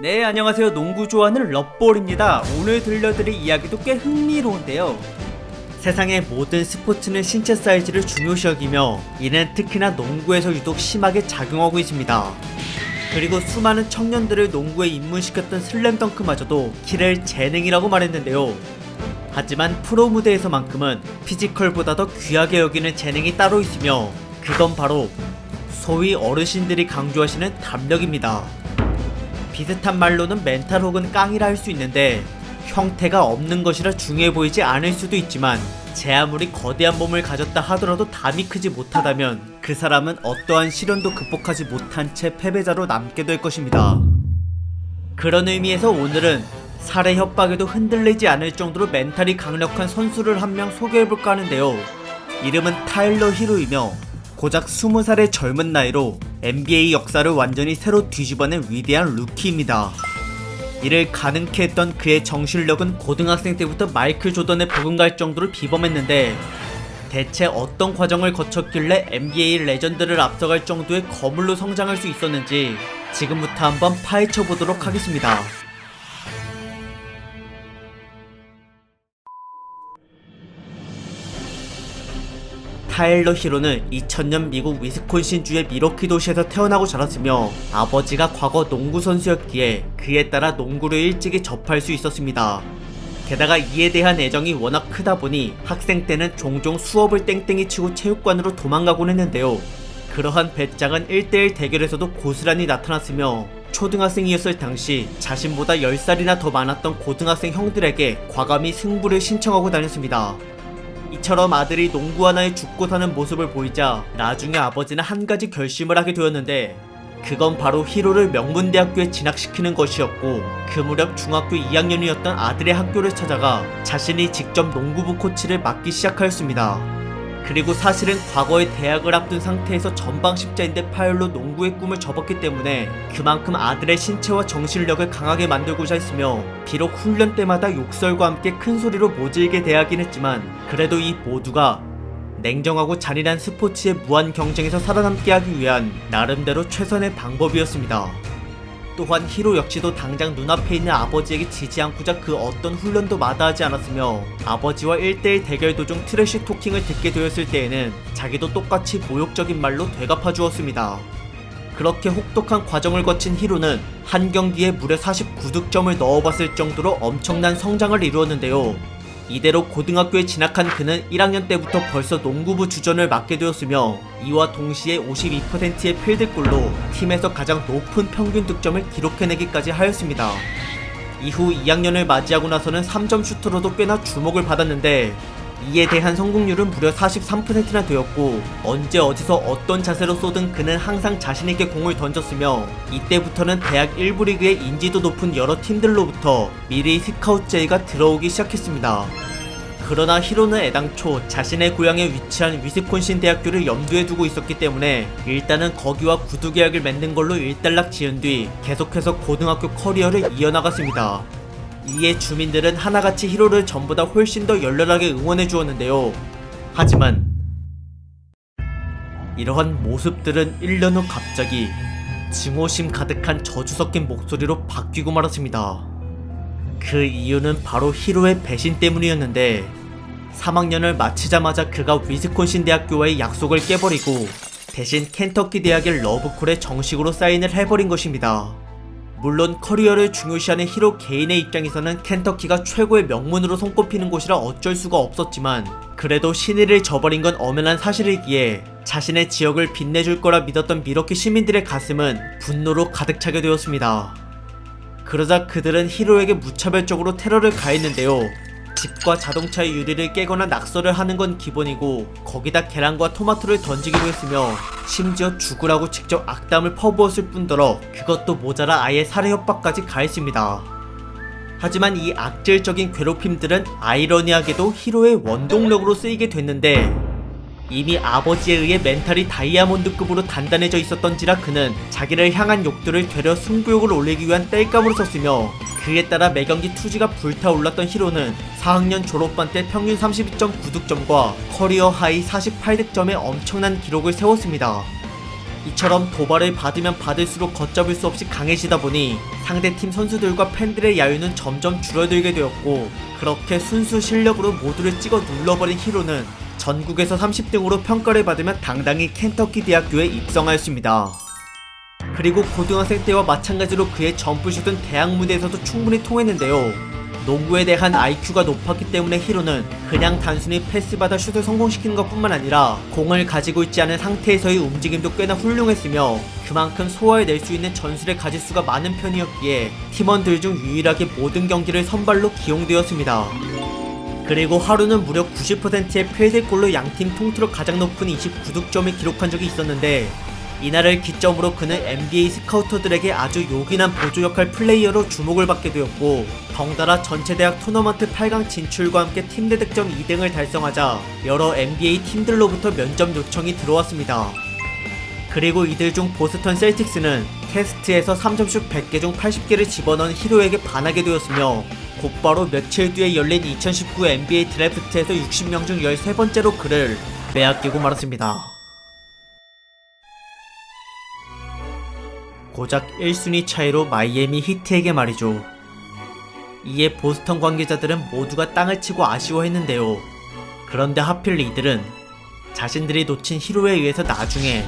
네, 안녕하세요. 농구 좋아하는 럿볼입니다. 오늘 들려드릴 이야기도 꽤 흥미로운데요. 세상의 모든 스포츠는 신체 사이즈를 중요시 여기며 이는 특히나 농구에서 유독 심하게 작용하고 있습니다. 그리고 수많은 청년들을 농구에 입문시켰던 슬램덩크마저도 키를 재능이라고 말했는데요. 하지만 프로 무대에서만큼은 피지컬보다 더 귀하게 여기는 재능이 따로 있으며 그건 바로 소위 어르신들이 강조하시는 담력입니다. 비슷한 말로는 멘탈 혹은 깡이라 할 수 있는데 형태가 없는 것이라 중요해 보이지 않을 수도 있지만 제 아무리 거대한 몸을 가졌다 하더라도 담이 크지 못하다면 그 사람은 어떠한 시련도 극복하지 못한 채 패배자로 남게 될 것입니다. 그런 의미에서 오늘은 살해 협박에도 흔들리지 않을 정도로 멘탈이 강력한 선수를 한 명 소개해볼까 하는데요. 이름은 타일러 히로이며 고작 20살의 젊은 나이로 NBA 역사를 완전히 새로 뒤집어낸 위대한 루키입니다. 이를 가능케 했던 그의 정실력은 고등학생 때부터 마이클 조던에 버금갈 정도로 비범했는데 대체 어떤 과정을 거쳤길래 NBA 레전드를 앞서갈 정도의 거물로 성장할 수 있었는지 지금부터 한번 파헤쳐 보도록 하겠습니다. 타일러 히로는 2000년 미국 위스콘신주의 미러키 도시에서 태어나고 자랐으며 아버지가 과거 농구 선수였기에 그에 따라 농구를 일찍이 접할 수 있었습니다. 게다가 이에 대한 애정이 워낙 크다 보니 학생 때는 종종 수업을 땡땡이 치고 체육관으로 도망가곤 했는데요. 그러한 배짱은 1대1 대결에서도 고스란히 나타났으며 초등학생이었을 당시 자신보다 10살이나 더 많았던 고등학생 형들에게 과감히 승부를 신청하고 다녔습니다. 이처럼 아들이 농구 하나에 죽고 사는 모습을 보이자 나중에 아버지는 한 가지 결심을 하게 되었는데 그건 바로 히로를 명문대학교에 진학시키는 것이었고 그 무렵 중학교 2학년이었던 아들의 학교를 찾아가 자신이 직접 농구부 코치를 맡기 시작하였습니다. 그리고 사실은 과거에 대학을 앞둔 상태에서 전방 십자인대 파열로 농구의 꿈을 접었기 때문에 그만큼 아들의 신체와 정신력을 강하게 만들고자 했으며 비록 훈련 때마다 욕설과 함께 큰 소리로 모질게 대하긴 했지만 그래도 이 모두가 냉정하고 잔인한 스포츠의 무한 경쟁에서 살아남게 하기 위한 나름대로 최선의 방법이었습니다. 또한 히로 역시도 당장 눈앞에 있는 아버지에게 지지 않고자 그 어떤 훈련도 마다하지 않았으며 아버지와 1대1 대결 도중 트래쉬 토킹을 듣게 되었을 때에는 자기도 똑같이 모욕적인 말로 되갚아 주었습니다. 그렇게 혹독한 과정을 거친 히로는 한 경기에 무려 49득점을 넣어봤을 정도로 엄청난 성장을 이루었는데요. 이대로 고등학교에 진학한 그는 1학년 때부터 벌써 농구부 주전을 맡게 되었으며 이와 동시에 52%의 필드골로 팀에서 가장 높은 평균 득점을 기록해내기까지 하였습니다. 이후 2학년을 맞이하고 나서는 3점 슈터로도 꽤나 주목을 받았는데 이에 대한 성공률은 무려 43%나 되었고 언제 어디서 어떤 자세로 쏘든 그는 항상 자신있게 공을 던졌으며 이때부터는 대학 1부 리그의 인지도 높은 여러 팀들로부터 미리 스카우트 제의가 들어오기 시작했습니다. 그러나 히로는 애당초 자신의 고향에 위치한 위스콘신 대학교를 염두에 두고 있었기 때문에 일단은 거기와 구두 계약을 맺는 걸로 일단락 지은 뒤 계속해서 고등학교 커리어를 이어나갔습니다. 이에 주민들은 하나같이 히로를 전보다 훨씬 더 열렬하게 응원해 주었는데요. 하지만 이러한 모습들은 1년 후 갑자기 증오심 가득한 저주 섞인 목소리로 바뀌고 말았습니다. 그 이유는 바로 히로의 배신 때문이었는데 3학년을 마치자마자 그가 위스콘신 대학교와의 약속을 깨버리고 대신 켄터키 대학의 러브콜에 정식으로 사인을 해버린 것입니다. 물론 커리어를 중요시하는 히로 개인의 입장에서는 켄터키가 최고의 명문으로 손꼽히는 곳이라 어쩔 수가 없었지만 그래도 신의를 저버린 건 엄연한 사실이기에 자신의 지역을 빛내줄 거라 믿었던 미러키 시민들의 가슴은 분노로 가득 차게 되었습니다. 그러자 그들은 히로에게 무차별적으로 테러를 가했는데요. 집과 자동차의 유리를 깨거나 낙서를 하는 건 기본이고 거기다 계란과 토마토를 던지기도 했으며 심지어 죽으라고 직접 악담을 퍼부었을 뿐더러 그것도 모자라 아예 살해 협박까지 가했습니다. 하지만 이 악질적인 괴롭힘들은 아이러니하게도 히로의 원동력으로 쓰이게 됐는데 이미 아버지에 의해 멘탈이 다이아몬드급으로 단단해져 있었던지라 그는 자기를 향한 욕들을 되려 승부욕을 올리기 위한 땔감으로 썼으며 그에 따라 매경기 투지가 불타올랐던 히로는 4학년 졸업반 때 평균 32.9득점과 커리어 하이 48득점의 엄청난 기록을 세웠습니다. 이처럼 도발을 받으면 받을수록 걷잡을 수 없이 강해지다 보니 상대팀 선수들과 팬들의 야유는 점점 줄어들게 되었고, 그렇게 순수 실력으로 모두를 찍어 눌러버린 히로는 전국에서 30등으로 평가를 받으며 당당히 켄터키 대학교에 입성하였습니다. 그리고 고등학생 때와 마찬가지로 그의 점프슛은 대학 무대에서도 충분히 통했는데요. 농구에 대한 IQ가 높았기 때문에 히로는 그냥 단순히 패스받아 슛을 성공시키는 것뿐만 아니라 공을 가지고 있지 않은 상태에서의 움직임도 꽤나 훌륭했으며, 그만큼 소화해낼 수 있는 전술의 가짓수가 많은 편이었기에 팀원들 중 유일하게 모든 경기를 선발로 기용되었습니다. 그리고 하루는 무려 90%의 필드골로 양팀 통틀어 가장 높은 29득점을 기록한 적이 있었는데, 이날을 기점으로 그는 NBA 스카우터들에게 아주 요긴한 보조 역할 플레이어로 주목을 받게 되었고, 덩달아 전체대학 토너먼트 8강 진출과 함께 팀 내 득점 2등을 달성하자 여러 NBA 팀들로부터 면접 요청이 들어왔습니다. 그리고 이들 중 보스턴 셀틱스는 테스트에서 3점슛 100개 중 80개를 집어넣은 히로에게 반하게 되었으며, 곧바로 며칠 뒤에 열린 2019 NBA 드래프트에서 60명 중 13번째로 그를 빼앗기고 말았습니다. 고작 1순위 차이로 마이애미 히트에게 말이죠. 이에 보스턴 관계자들은 모두가 땅을 치고 아쉬워했는데요. 그런데 하필 이들은 자신들이 놓친 히로에 의해서 나중에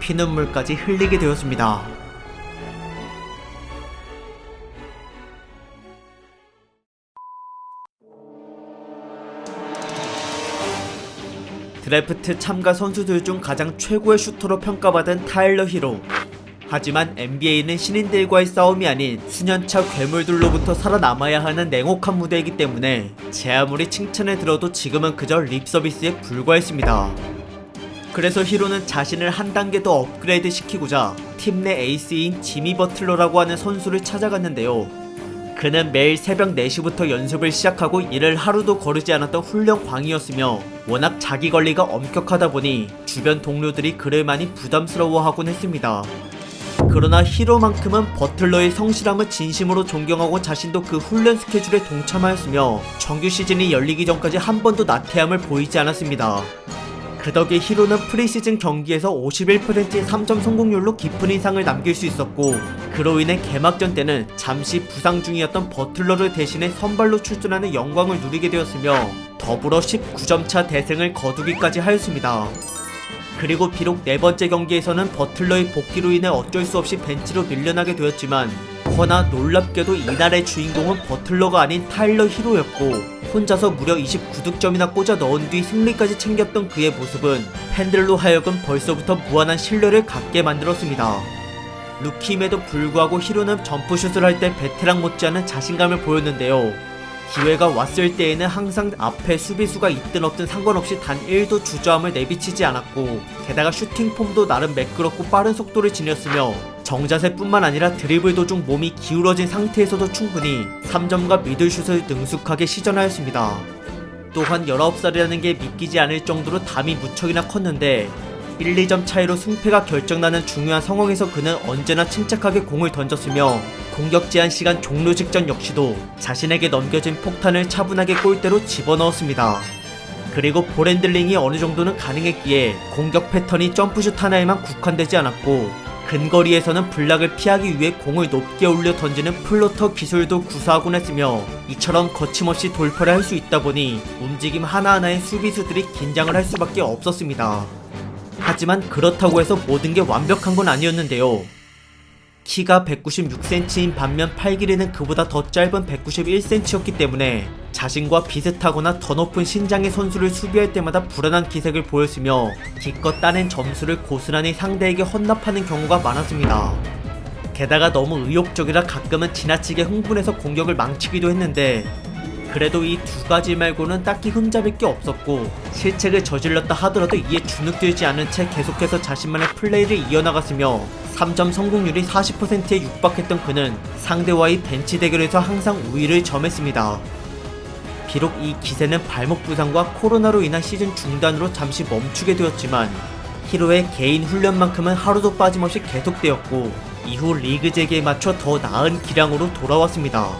피눈물까지 흘리게 되었습니다. 드래프트 참가 선수들 중 가장 최고의 슈터로 평가받은 타일러 히로. 하지만 NBA는 신인들과의 싸움이 아닌 수년차 괴물들로부터 살아남아야 하는 냉혹한 무대이기 때문에 제 아무리 칭찬을 들어도 지금은 그저 립서비스에 불과했습니다. 그래서 히로는 자신을 한 단계 더 업그레이드 시키고자 팀 내 에이스인 지미 버틀러라고 하는 선수를 찾아갔는데요. 그는 매일 새벽 4시부터 연습을 시작하고 이를 하루도 거르지 않았던 훈련광이었으며, 워낙 자기 관리가 엄격하다 보니 주변 동료들이 그를 많이 부담스러워하곤 했습니다. 그러나 히로만큼은 버틀러의 성실함을 진심으로 존경하고 자신도 그 훈련 스케줄에 동참하였으며, 정규 시즌이 열리기 전까지 한 번도 나태함을 보이지 않았습니다. 그 덕에 히로는 프리시즌 경기에서 51%의 3점 성공률로 깊은 인상을 남길 수 있었고, 그로 인해 개막전 때는 잠시 부상 중이었던 버틀러를 대신해 선발로 출전하는 영광을 누리게 되었으며, 더불어 19점차 대승을 거두기까지 하였습니다. 그리고 비록 네 번째 경기에서는 버틀러의 복귀로 인해 어쩔 수 없이 벤치로 밀려나게 되었지만, 허나 놀랍게도 이날의 주인공은 버틀러가 아닌 타일러 히로였고, 혼자서 무려 29득점이나 꽂아 넣은 뒤 승리까지 챙겼던 그의 모습은 팬들로 하여금 벌써부터 무한한 신뢰를 갖게 만들었습니다. 루키임에도 불구하고 히로는 점프슛을 할 때 베테랑 못지않은 자신감을 보였는데요. 기회가 왔을 때에는 항상 앞에 수비수가 있든 없든 상관없이 단 1도 주저함을 내비치지 않았고, 게다가 슈팅 폼도 나름 매끄럽고 빠른 속도를 지녔으며, 정자세뿐만 아니라 드리블 도중 몸이 기울어진 상태에서도 충분히 3점과 미들슛을 능숙하게 시전하였습니다. 또한 19살이라는 게 믿기지 않을 정도로 담이 무척이나 컸는데, 1, 2점 차이로 승패가 결정나는 중요한 상황에서 그는 언제나 침착하게 공을 던졌으며, 공격 제한 시간 종료 직전 역시도 자신에게 넘겨진 폭탄을 차분하게 골대로 집어넣었습니다. 그리고 볼 핸들링이 어느 정도는 가능했기에 공격 패턴이 점프슛 하나에만 국한되지 않았고, 근거리에서는 블락을 피하기 위해 공을 높게 올려 던지는 플로터 기술도 구사하곤 했으며, 이처럼 거침없이 돌파를 할 수 있다 보니 움직임 하나하나에 수비수들이 긴장을 할 수밖에 없었습니다. 하지만 그렇다고 해서 모든 게 완벽한 건 아니었는데요. 키가 196cm인 반면 팔 길이는 그보다 더 짧은 191cm였기 때문에 자신과 비슷하거나 더 높은 신장의 선수를 수비할 때마다 불안한 기색을 보였으며, 기껏 따낸 점수를 고스란히 상대에게 헌납하는 경우가 많았습니다. 게다가 너무 의욕적이라 가끔은 지나치게 흥분해서 공격을 망치기도 했는데, 그래도 이 두 가지 말고는 딱히 흠잡을 게 없었고, 실책을 저질렀다 하더라도 이에 주눅들지 않은 채 계속해서 자신만의 플레이를 이어나갔으며, 3점 성공률이 40%에 육박했던 그는 상대와의 벤치 대결에서 항상 우위를 점했습니다. 비록 이 기세는 발목 부상과 코로나로 인한 시즌 중단으로 잠시 멈추게 되었지만, 히로의 개인 훈련만큼은 하루도 빠짐없이 계속되었고, 이후 리그 재개에 맞춰 더 나은 기량으로 돌아왔습니다.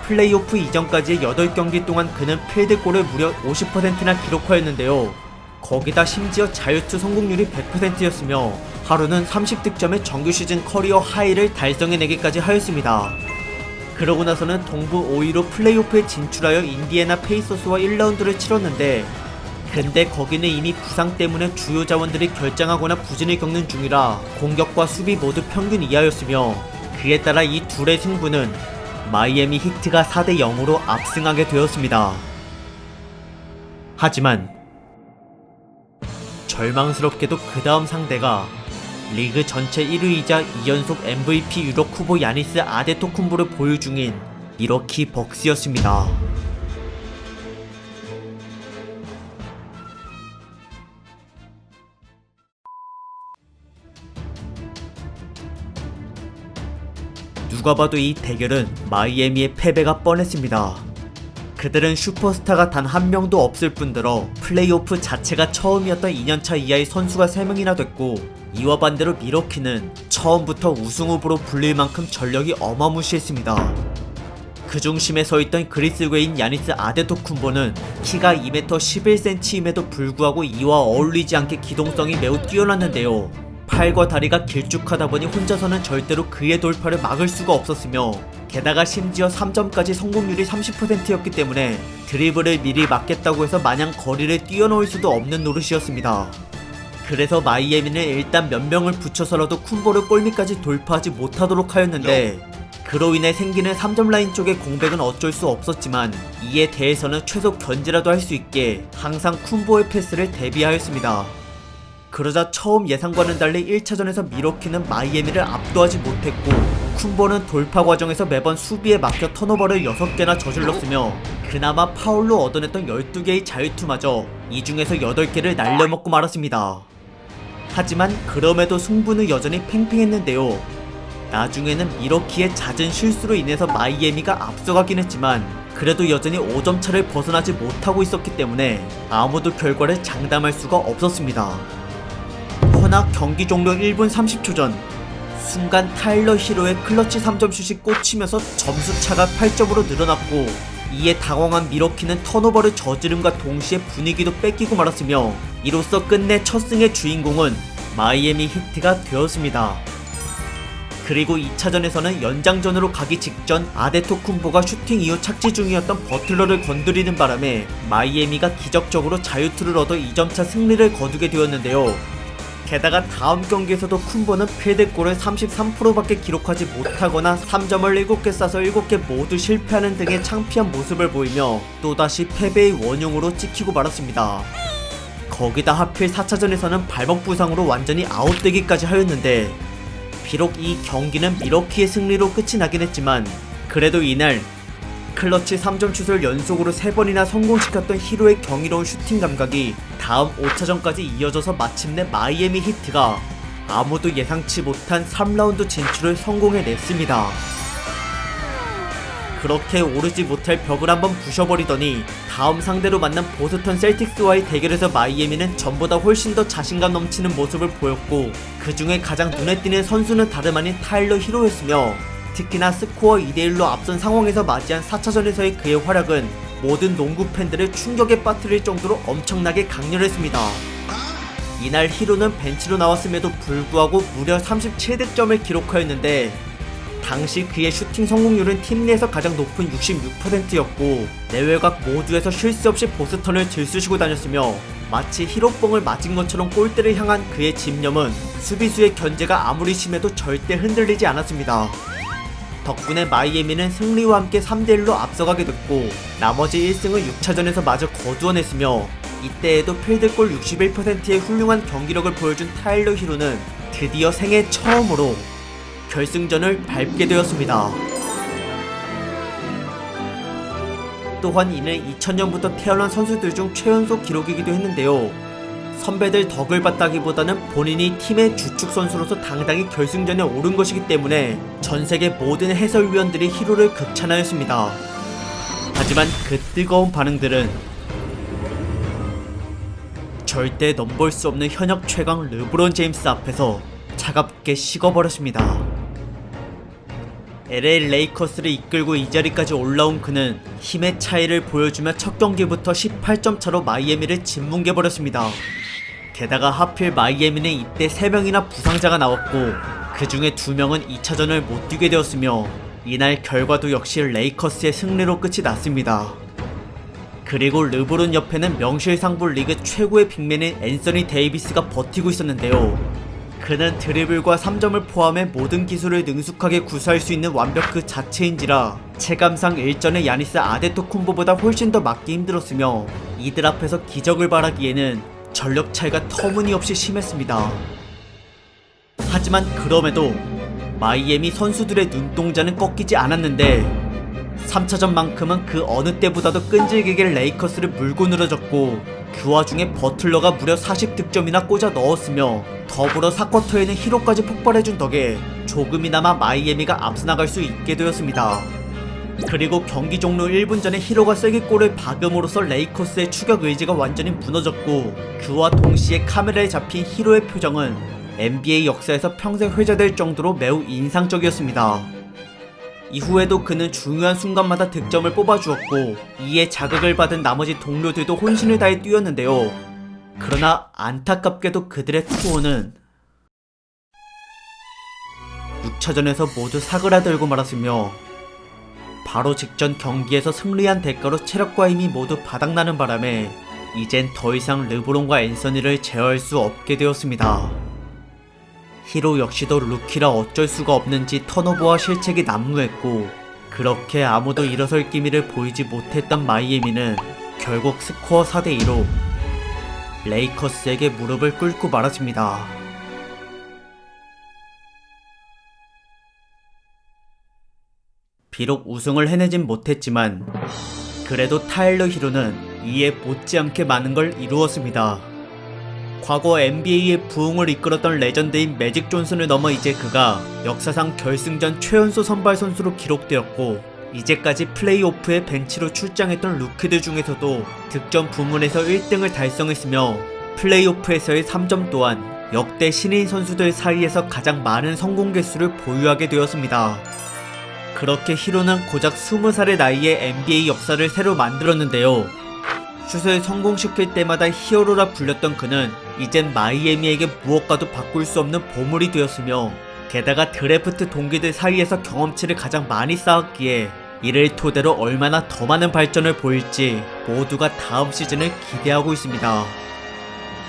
플레이오프 이전까지의 8경기 동안 그는 필드골을 무려 50%나 기록하였는데요. 거기다 심지어 자유투 성공률이 100%였으며 하루는 30득점의 정규 시즌 커리어 하이를 달성해내기까지 하였습니다. 그러고 나서는 동부 5위로 플레이오프에 진출하여 인디애나 페이서스와 1라운드를 치렀는데, 근데 거기는 이미 부상 때문에 주요 자원들이 결장하거나 부진을 겪는 중이라 공격과 수비 모두 평균 이하였으며, 그에 따라 이 둘의 승부는 마이애미 히트가 4대 0으로 압승하게 되었습니다. 하지만 절망스럽게도 그 다음 상대가 리그 전체 1위이자 2연속 MVP 유력 후보 야니스 아데토쿤보를 보유 중인 미러키 벅스였습니다. 누가 봐도 이 대결은 마이애미의 패배가 뻔했습니다. 그들은 슈퍼스타가 단 한 명도 없을 뿐더러 플레이오프 자체가 처음이었던 2년차 이하의 선수가 3명이나 됐고, 이와 반대로 미러키는 처음부터 우승 후보로 불릴 만큼 전력이 어마무시했습니다. 그 중심에 서있던 그리스웨인 야니스 아데토쿤보는 키가 2m 11cm임에도 불구하고 이와 어울리지 않게 기동성이 매우 뛰어났는데요. 팔과 다리가 길쭉하다 보니 혼자서는 절대로 그의 돌파를 막을 수가 없었으며, 게다가 심지어 3점까지 성공률이 30%였기 때문에 드리블을 미리 막겠다고 해서 마냥 거리를 뛰어넘을 수도 없는 노릇이었습니다. 그래서 마이애미는 일단 몇 명을 붙여서라도 쿤보를 골밑까지 돌파하지 못하도록 하였는데, 그로 인해 생기는 3점 라인 쪽의 공백은 어쩔 수 없었지만 이에 대해서는 최소 견제라도 할 수 있게 항상 쿤보의 패스를 대비하였습니다. 그러자 처음 예상과는 달리 1차전에서 미러키는 마이애미를 압도하지 못했고, 쿤보는 돌파 과정에서 매번 수비에 막혀 턴오버를 6개나 저질렀으며, 그나마 파울로 얻어냈던 12개의 자유투마저 이 중에서 8개를 날려먹고 말았습니다. 하지만 그럼에도 승부는 여전히 팽팽했는데요. 나중에는 미러키의 잦은 실수로 인해서 마이애미가 앞서가긴 했지만 그래도 여전히 5점 차를 벗어나지 못하고 있었기 때문에 아무도 결과를 장담할 수가 없었습니다. 허나 경기 종료 1분 30초 전, 순간 타일러 히로의 클러치 3점 슛이 꽂히면서 점수차가 8점으로 늘어났고, 이에 당황한 미러키는 턴오버를 저지름과 동시에 분위기도 뺏기고 말았으며, 이로써 끝내 첫 승의 주인공은 마이애미 히트가 되었습니다. 그리고 2차전에서는 연장전으로 가기 직전 아데토쿤보가 슈팅 이후 착지 중이었던 버틀러를 건드리는 바람에 마이애미가 기적적으로 자유투를 얻어 2점차 승리를 거두게 되었는데요. 게다가 다음 경기에서도 쿤보는 필드골을 33%밖에 기록하지 못하거나 3점을 7개 쏴서 7개 모두 실패하는 등의 창피한 모습을 보이며 또다시 패배의 원흉으로 찍히고 말았습니다. 거기다 하필 4차전에서는 발목 부상으로 완전히 아웃되기까지 하였는데, 비록 이 경기는 미러키의 승리로 끝이 나긴 했지만 그래도 이날 클러치 3점 슛을 연속으로 3번이나 성공시켰던 히로의 경이로운 슈팅 감각이 다음 5차전까지 이어져서 마침내 마이애미 히트가 아무도 예상치 못한 3라운드 진출을 성공해냈습니다. 그렇게 오르지 못할 벽을 한번 부셔버리더니 다음 상대로 만난 보스턴 셀틱스와의 대결에서 마이애미는 전보다 훨씬 더 자신감 넘치는 모습을 보였고, 그 중에 가장 눈에 띄는 선수는 다름 아닌 타일러 히로였으며, 특히나 스코어 2대1로 앞선 상황에서 맞이한 4차전에서의 그의 활약은 모든 농구 팬들을 충격에 빠뜨릴 정도로 엄청나게 강렬했습니다. 이날 히로는 벤치로 나왔음에도 불구하고 무려 37득점을 기록하였는데, 당시 그의 슈팅 성공률은 팀 내에서 가장 높은 66%였고 내외각 모두에서 쉴 새 없이 보스턴을 들쑤시고 다녔으며, 마치 히로뽕을 맞은 것처럼 골대를 향한 그의 집념은 수비수의 견제가 아무리 심해도 절대 흔들리지 않았습니다. 덕분에 마이애미는 승리와 함께 3대1로 앞서가게 됐고, 나머지 1승은 6차전에서 마저 거두어냈으며, 이때에도 필드골 61%의 훌륭한 경기력을 보여준 타일러 히로는 드디어 생애 처음으로 결승전을 밟게 되었습니다. 또한 이는 2000년부터 태어난 선수들 중 최연소 기록이기도 했는데요. 선배들 덕을 봤다기보다는 본인이 팀의 주축 선수로서 당당히 결승전에 오른 것이기 때문에 전세계 모든 해설위원들이 히로를 극찬하였습니다. 하지만 그 뜨거운 반응들은 절대 넘볼 수 없는 현역 최강 르브론 제임스 앞에서 차갑게 식어버렸습니다. LA 레이커스를 이끌고 이 자리까지 올라온 그는 힘의 차이를 보여주며 첫 경기부터 18점 차로 마이애미를 짓뭉개버렸습니다. 게다가 하필 마이애미는 이때 3명이나 부상자가 나왔고 그 중에 2명은 2차전을 못 뛰게 되었으며 이날 결과도 역시 레이커스의 승리로 끝이 났습니다. 그리고 르브론 옆에는 명실상부 리그 최고의 빅맨인 앤서니 데이비스가 버티고 있었는데요. 그는 드리블과 3점을 포함해 모든 기술을 능숙하게 구사할 수 있는 완벽 그 자체인지라 체감상 일전의 야니스 아데토쿤보보다 훨씬 더 맞기 힘들었으며 이들 앞에서 기적을 바라기에는 전력 차이가 터무니없이 심했습니다. 하지만 그럼에도 마이애미 선수들의 눈동자는 꺾이지 않았는데 3차전만큼은 그 어느 때보다도 끈질기게 레이커스를 물고 늘어졌고 그 와중에 버틀러가 무려 40득점이나 꽂아 넣었으며 더불어 4쿼터에는 히로까지 폭발해준 덕에 조금이나마 마이애미가 앞서 나갈 수 있게 되었습니다. 그리고 경기 종료 1분 전에 히로가 쐐기골을 박음으로써 레이커스의 추격 의지가 완전히 무너졌고 그와 동시에 카메라에 잡힌 히로의 표정은 NBA 역사에서 평생 회자될 정도로 매우 인상적이었습니다. 이후에도 그는 중요한 순간마다 득점을 뽑아주었고 이에 자극을 받은 나머지 동료들도 혼신을 다해 뛰었는데요. 그러나 안타깝게도 그들의 투혼은 6차전에서 모두 사그라들고 말았으며 바로 직전 경기에서 승리한 대가로 체력과 힘이 모두 바닥나는 바람에 이젠 더 이상 르브론과 앤서니를 제어할 수 없게 되었습니다. 히로 역시도 루키라 어쩔 수가 없는지 턴오버와 실책이 난무했고 그렇게 아무도 일어설 기미를 보이지 못했던 마이애미는 결국 스코어 4대2로 레이커스에게 무릎을 꿇고 말았습니다. 비록 우승을 해내진 못했지만 그래도 타일러 히로는 이에 못지않게 많은 걸 이루었습니다. 과거 NBA의 부흥을 이끌었던 레전드인 매직 존슨을 넘어 이제 그가 역사상 결승전 최연소 선발 선수로 기록되었고 이제까지 플레이오프에 벤치로 출장했던 루키들 중에서도 득점 부문에서 1등을 달성했으며 플레이오프에서의 3점 또한 역대 신인 선수들 사이에서 가장 많은 성공 개수를 보유하게 되었습니다. 그렇게 히로는 고작 20살의 나이에 NBA 역사를 새로 만들었는데요. 슛을 성공시킬 때마다 히어로라 불렸던 그는 이젠 마이애미에게 무엇과도 바꿀 수 없는 보물이 되었으며 게다가 드래프트 동기들 사이에서 경험치를 가장 많이 쌓았기에 이를 토대로 얼마나 더 많은 발전을 보일지 모두가 다음 시즌을 기대하고 있습니다.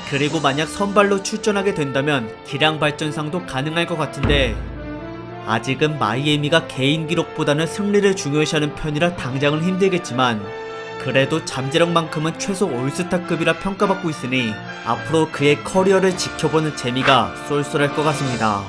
그리고 만약 선발로 출전하게 된다면 기량 발전상도 가능할 것 같은데 아직은 마이애미가 개인 기록보다는 승리를 중요시하는 편이라 당장은 힘들겠지만 그래도 잠재력만큼은 최소 올스타급이라 평가받고 있으니 앞으로 그의 커리어를 지켜보는 재미가 쏠쏠할 것 같습니다.